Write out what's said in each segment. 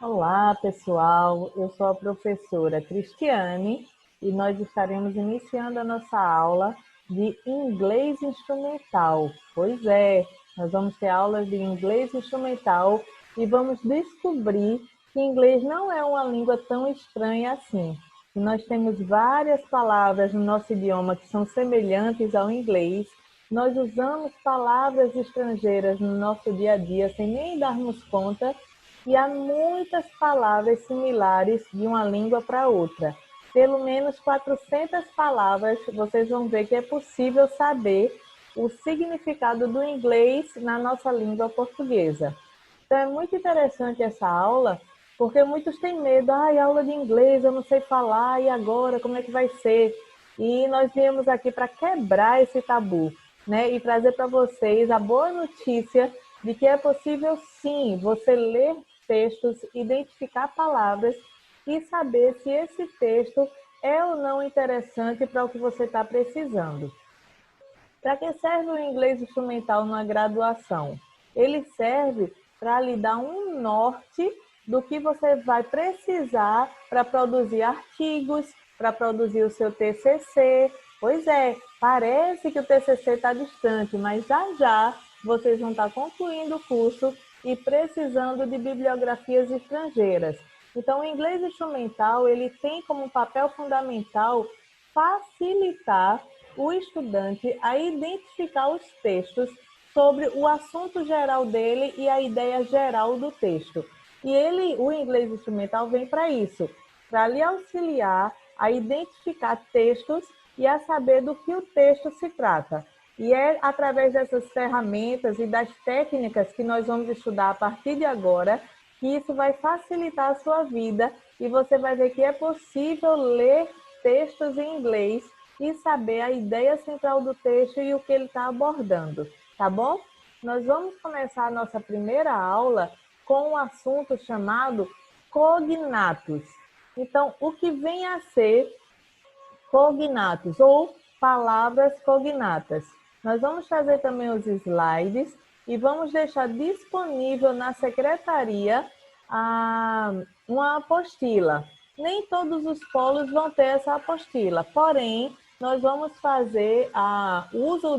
Olá, pessoal. Eu sou a professora Cristiane e nós estaremos iniciando a nossa aula de inglês instrumental. Pois é, nós vamos ter aulas de inglês instrumental e vamos descobrir que inglês não é uma língua tão estranha assim. E nós temos várias palavras no nosso idioma que são semelhantes ao inglês. Nós usamos palavras estrangeiras no nosso dia a dia sem nem darmos conta e há muitas palavras similares de uma língua para outra. Pelo menos 400 palavras, vocês vão ver que é possível saber o significado do inglês na nossa língua portuguesa. Então é muito interessante essa aula, porque muitos têm medo, aula de inglês, eu não sei falar, e agora, como é que vai ser? E nós viemos aqui para quebrar esse tabu, né? E trazer para vocês a boa notícia de que é possível sim você ler textos, identificar palavras e saber se esse texto é ou não interessante para o que você está precisando. Para que serve o inglês instrumental na graduação? Ele serve para lhe dar um norte do que você vai precisar para produzir artigos, para produzir o seu TCC. Pois é, parece que o TCC está distante, mas já já vocês vão estar concluindo o curso e precisando de bibliografias estrangeiras. Então, o inglês instrumental ele tem como papel fundamental facilitar o estudante a identificar os textos sobre o assunto geral dele e a ideia geral do texto. E o inglês instrumental vem para isso, para lhe auxiliar a identificar textos e a saber do que o texto se trata. E é através dessas ferramentas e das técnicas que nós vamos estudar a partir de agora que isso vai facilitar a sua vida e você vai ver que é possível ler textos em inglês e saber a ideia central do texto e o que ele está abordando, tá bom? Nós vamos começar a nossa primeira aula com um assunto chamado cognatos. Então, o que vem a ser cognatos ou palavras cognatas? Nós vamos trazer também os slides e vamos deixar disponível na secretaria uma apostila. Nem todos os polos vão ter essa apostila, porém, nós vamos fazer uso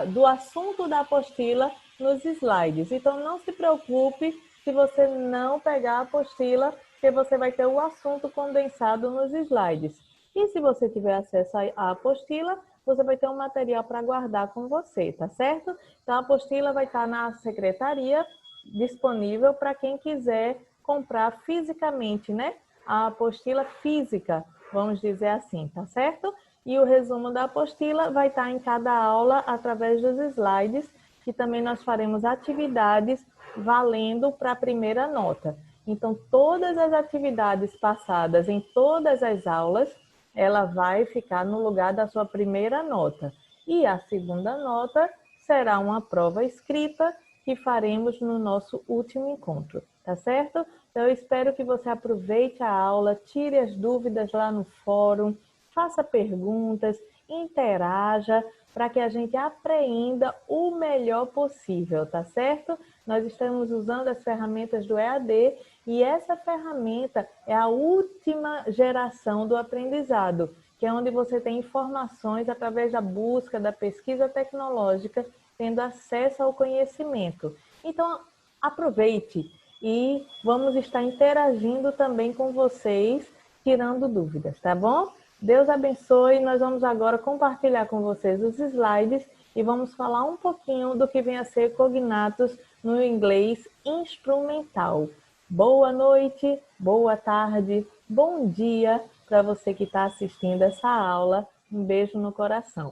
do assunto da apostila nos slides. Então, não se preocupe se você não pegar a apostila, porque você vai ter o assunto condensado nos slides. E se você tiver acesso à apostila, você vai ter um material para guardar com você, tá certo? Então, a apostila vai estar na secretaria, disponível para quem quiser comprar fisicamente, né? A apostila física, vamos dizer assim, tá certo? E o resumo da apostila vai estar em cada aula através dos slides, que também nós faremos atividades valendo para a primeira nota. Então, todas as atividades passadas em todas as aulas, ela vai ficar no lugar da sua primeira nota. E a segunda nota será uma prova escrita que faremos no nosso último encontro, tá certo? Então, eu espero que você aproveite a aula, tire as dúvidas lá no fórum, faça perguntas, interaja, para que a gente apreenda o melhor possível, tá certo? Nós estamos usando as ferramentas do EAD e essa ferramenta é a última geração do aprendizado, que é onde você tem informações através da busca, da pesquisa tecnológica, tendo acesso ao conhecimento. Então, aproveite e vamos estar interagindo também com vocês, tirando dúvidas, tá bom? Deus abençoe. Nós vamos agora compartilhar com vocês os slides e vamos falar um pouquinho do que vem a ser cognatos no inglês instrumental. Boa noite, boa tarde, bom dia para você que está assistindo essa aula. Um beijo no coração.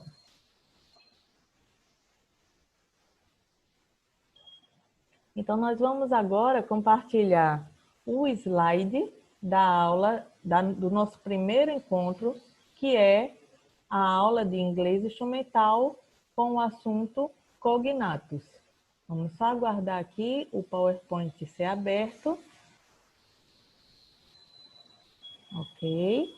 Então, nós vamos agora compartilhar o slide da aula, do nosso primeiro encontro, que é a aula de inglês instrumental com o assunto cognatos. Vamos só aguardar aqui o PowerPoint ser aberto. Ok.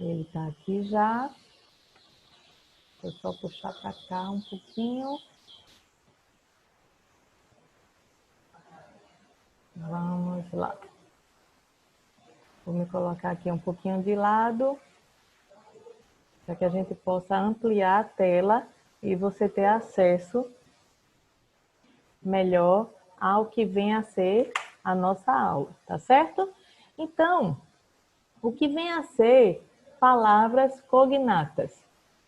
Ele está aqui já. Vou só puxar para cá um pouquinho. desse lado. Vou me colocar aqui um pouquinho de lado, para que a gente possa ampliar a tela e você ter acesso melhor ao que vem a ser a nossa aula, tá certo? Então, o que vem a ser palavras cognatas?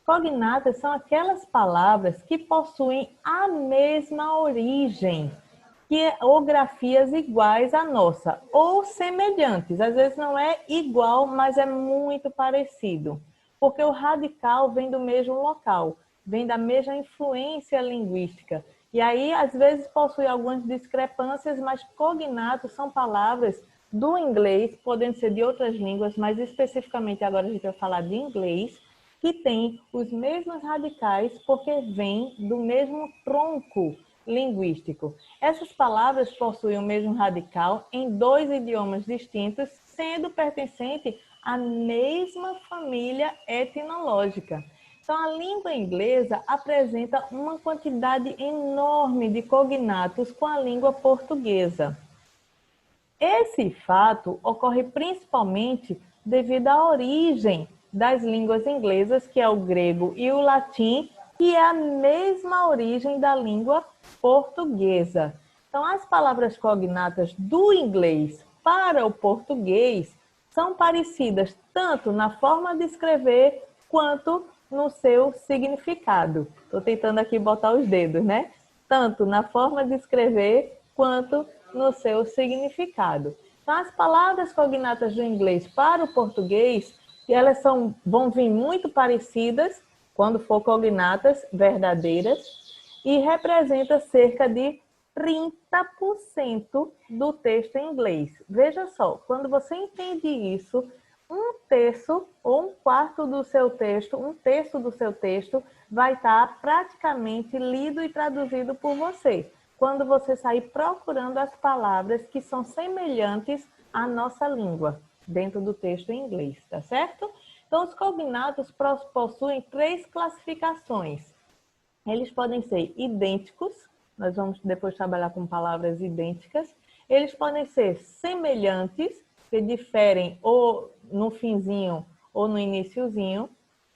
Cognatas são aquelas palavras que possuem a mesma origem, ou grafias iguais à nossa, ou semelhantes. Às vezes não é igual, mas é muito parecido, porque o radical vem do mesmo local, vem da mesma influência linguística. E aí, às vezes, possui algumas discrepâncias, mas cognatos são palavras do inglês, podendo ser de outras línguas, mas especificamente agora a gente vai falar de inglês, que tem os mesmos radicais, porque vem do mesmo tronco linguístico. Essas palavras possuem o mesmo radical em dois idiomas distintos, sendo pertencente à mesma família etimológica. Então, a língua inglesa apresenta uma quantidade enorme de cognatos com a língua portuguesa. Esse fato ocorre principalmente devido à origem das línguas inglesas, que é o grego e o latim, que é a mesma origem da língua portuguesa. Então, as palavras cognatas do inglês para o português são parecidas tanto na forma de escrever quanto no seu significado. Estou tentando aqui botar os dedos, né? Tanto na forma de escrever quanto no seu significado. Então, as palavras cognatas do inglês para o português, elas vão vir muito parecidas, quando for cognatas verdadeiras, e representa cerca de 30% do texto em inglês. Veja só, quando você entende isso, um terço ou um quarto do seu texto, um terço do seu texto vai estar praticamente lido e traduzido por você, quando você sair procurando as palavras que são semelhantes à nossa língua, dentro do texto em inglês, tá certo? Então, os cognatos possuem 3 classificações. Eles podem ser idênticos, nós vamos depois trabalhar com palavras idênticas. Eles podem ser semelhantes, que diferem ou no finzinho ou no iniciozinho.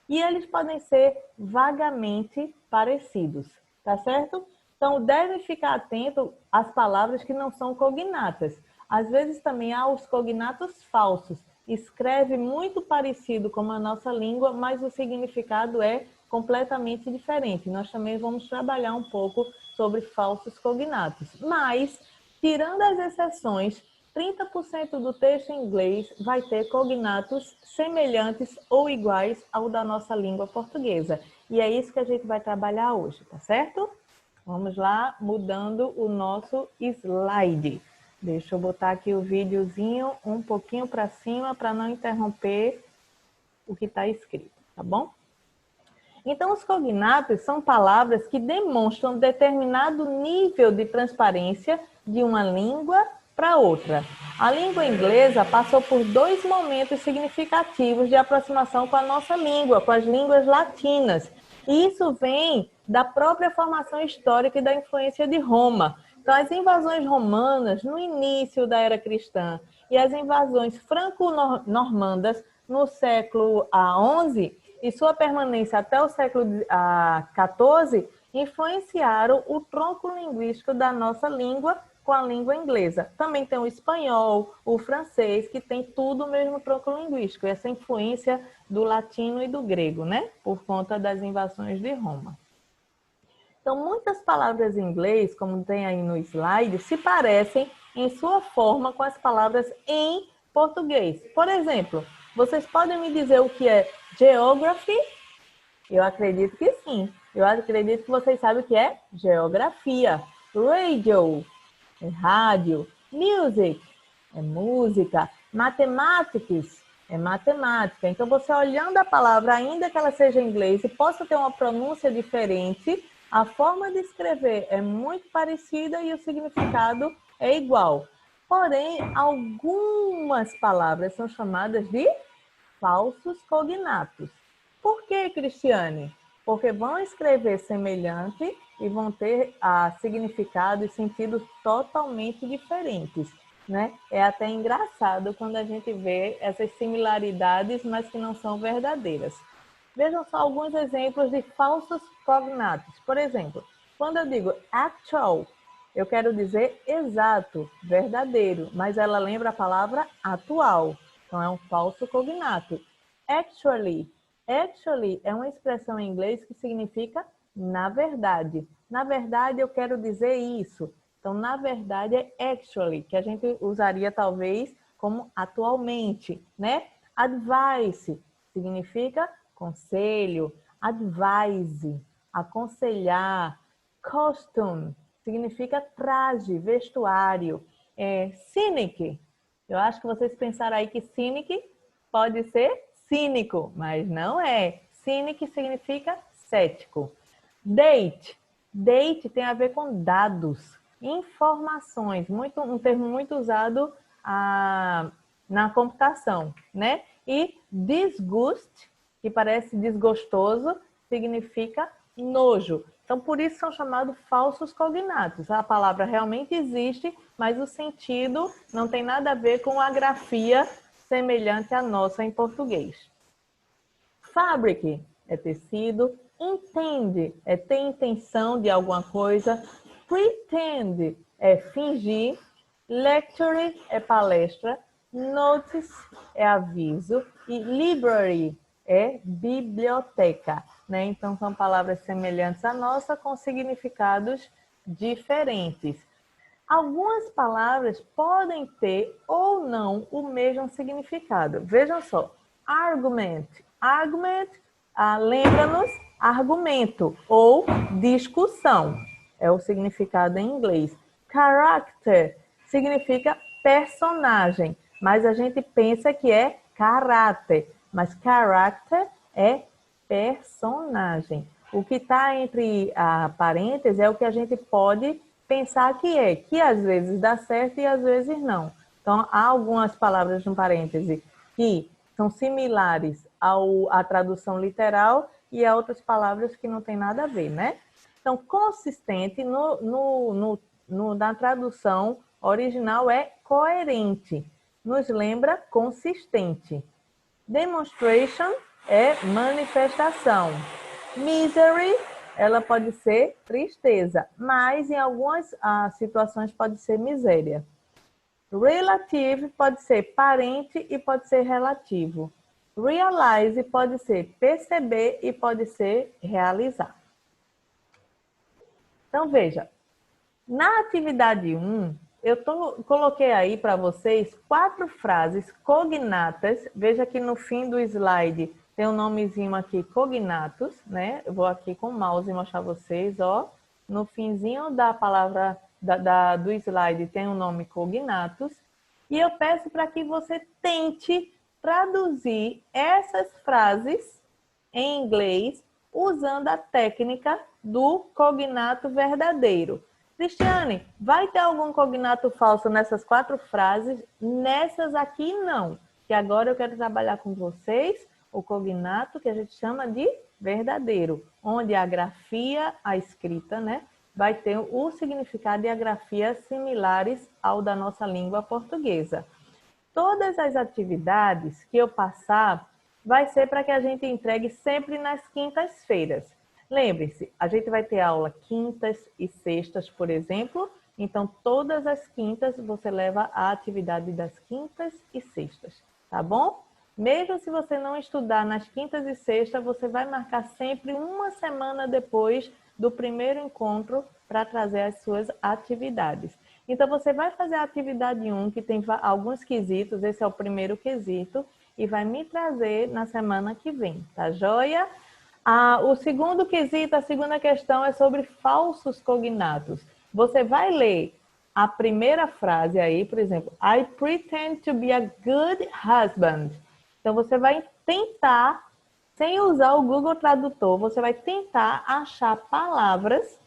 E eles podem ser vagamente parecidos, tá certo? Então, deve ficar atento às palavras que não são cognatas. Às vezes também há os cognatos falsos. Escreve muito parecido com a nossa língua, mas o significado é completamente diferente. Nós também vamos trabalhar um pouco sobre falsos cognatos. Mas, tirando as exceções, 30% do texto em inglês vai ter cognatos semelhantes ou iguais ao da nossa língua portuguesa. E é isso que a gente vai trabalhar hoje, tá certo? Vamos lá, mudando o nosso slide. Deixa eu botar aqui o videozinho um pouquinho para cima para não interromper o que está escrito, tá bom? Então, os cognatos são palavras que demonstram determinado nível de transparência de uma língua para outra. A língua inglesa passou por 2 momentos significativos de aproximação com a nossa língua, com as línguas latinas. E isso vem da própria formação histórica e da influência de Roma. Então, as invasões romanas no início da era cristã e as invasões franco-normandas no século XI e sua permanência até o século XIV influenciaram o tronco linguístico da nossa língua com a língua inglesa. Também tem o espanhol, o francês, que tem tudo o mesmo tronco linguístico, essa influência do latino e do grego, né? Por conta das invasões de Roma. Então, muitas palavras em inglês, como tem aí no slide, se parecem em sua forma com as palavras em português. Por exemplo, vocês podem me dizer o que é geography? Eu acredito que sim. Eu acredito que vocês sabem o que é geografia. Radio é rádio. Music é música. Mathematics é matemática. Então, você olhando a palavra, ainda que ela seja em inglês e possa ter uma pronúncia diferente, a forma de escrever é muito parecida e o significado é igual. Porém, algumas palavras são chamadas de falsos cognatos. Por que, Cristiane? Porque vão escrever semelhante e vão ter significado e sentidos totalmente diferentes. né? É até engraçado quando a gente vê essas similaridades, mas que não são verdadeiras. Vejam só alguns exemplos de falsos cognatos. Por exemplo, quando eu digo actual, eu quero dizer exato, verdadeiro, mas ela lembra a palavra atual. Então é um falso cognato. Actually. Actually é uma expressão em inglês que significa na verdade. Na verdade, eu quero dizer isso. Então, na verdade, é actually, que a gente usaria talvez como atualmente, né? Advice significa conselho. Advise, aconselhar. Costume significa traje, vestuário. Cynic, eu acho que vocês pensaram aí que cynic pode ser cínico, mas não é. Cynic significa cético. Date. Date tem a ver com dados, informações, um termo muito usado na computação, né? E disgust, que parece desgostoso, significa nojo. Então, por isso são chamados falsos cognatos. A palavra realmente existe, mas o sentido não tem nada a ver com a grafia semelhante à nossa em português. Fabric é tecido, intende é ter intenção de alguma coisa, pretend é fingir, lecture é palestra, notice é aviso e library é biblioteca, né? Então são palavras semelhantes à nossa com significados diferentes. Algumas palavras podem ter ou não o mesmo significado. Vejam só, argument. Argument lembra-nos argumento ou discussão. É o significado em inglês. Character significa personagem, mas a gente pensa que é caráter. Mas character é personagem. O que está entre parênteses é o que a gente pode pensar que às vezes dá certo e às vezes não. Então, há algumas palavras no parêntese que são similares à tradução literal e há outras palavras que não tem nada a ver, né? Então, consistente na tradução original é coerente. Nos lembra consistente. Demonstration é manifestação. Misery, ela pode ser tristeza, mas em algumas situações pode ser miséria. Relative pode ser parente e pode ser relativo. Realize pode ser perceber e pode ser realizar. Então, veja, na atividade 1, coloquei aí para vocês 4 frases cognatas. Veja que no fim do slide tem um nomezinho aqui, cognatos, né? Eu vou aqui com o mouse mostrar vocês, ó. No finzinho da palavra do slide tem o nome cognatos. E eu peço para que você tente traduzir essas frases em inglês usando a técnica do cognato verdadeiro. Cristiane, vai ter algum cognato falso nessas 4 frases? Nessas aqui, não. Que agora eu quero trabalhar com vocês o cognato que a gente chama de verdadeiro, onde a grafia, a escrita, né, vai ter o significado e a grafia similares ao da nossa língua portuguesa. Todas as atividades que eu passar vai ser para que a gente entregue sempre nas quintas-feiras. Lembre-se, a gente vai ter aula quintas e sextas, por exemplo. Então, todas as quintas você leva a atividade das quintas e sextas, tá bom? Mesmo se você não estudar nas quintas e sextas, você vai marcar sempre uma semana depois do primeiro encontro para trazer as suas atividades. Então, você vai fazer a atividade 1, que tem alguns quesitos, esse é o primeiro quesito, e vai me trazer na semana que vem, tá joia? O segundo quesito, a segunda questão é sobre falsos cognatos. Você vai ler a primeira frase aí, por exemplo, I pretend to be a good husband. Então, você vai tentar, sem usar o Google Tradutor, você vai tentar achar palavras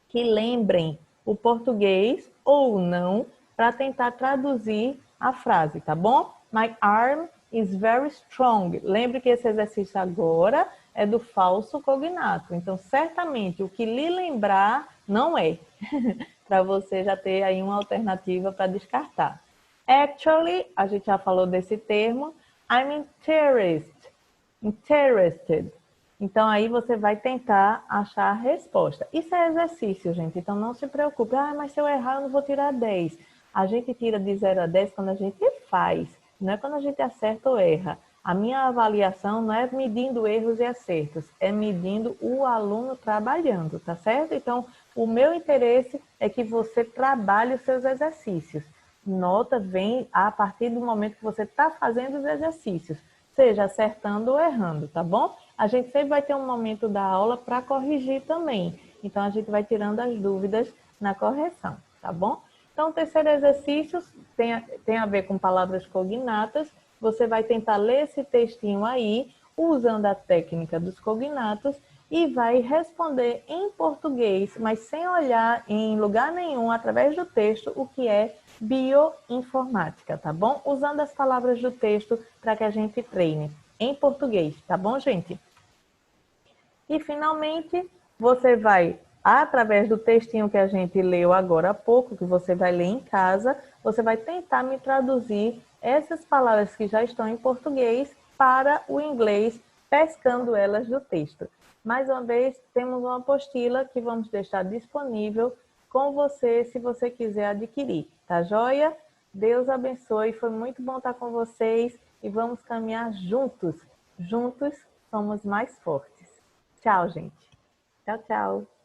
que lembrem o português ou não, para tentar traduzir a frase, tá bom? My arm is very strong. Lembre que esse exercício agora é do falso cognato. Então, certamente, o que lhe lembrar Não é. Para você já ter aí uma alternativa para descartar. Actually, a gente já falou desse termo. I'm interested. Então, aí você vai tentar achar a resposta. Isso é exercício, gente. Então, não se preocupe. Ah, mas se eu errar, eu não vou tirar 10. A gente tira de 0 a 10 quando a gente faz. Não é quando a gente acerta ou erra. A minha avaliação não é medindo erros e acertos, é medindo o aluno trabalhando, tá certo? Então, o meu interesse é que você trabalhe os seus exercícios. Nota vem a partir do momento que você está fazendo os exercícios, seja acertando ou errando, tá bom? A gente sempre vai ter um momento da aula para corrigir também. Então, a gente vai tirando as dúvidas na correção, tá bom? Então, o terceiro exercício tem a ver com palavras cognatas. Você vai tentar ler esse textinho aí, usando a técnica dos cognatos, e vai responder em português, mas sem olhar em lugar nenhum, através do texto, o que é bioinformática, tá bom? Usando as palavras do texto para que a gente treine em português, tá bom, gente? E, finalmente, você vai, através do textinho que a gente leu agora há pouco, que você vai ler em casa, você vai tentar me traduzir essas palavras que já estão em português para o inglês, pescando elas do texto. Mais uma vez, temos uma apostila que vamos deixar disponível com você, se você quiser adquirir. Tá joia? Deus abençoe, foi muito bom estar com vocês e vamos caminhar juntos. Juntos somos mais fortes. Tchau, gente. Tchau, tchau.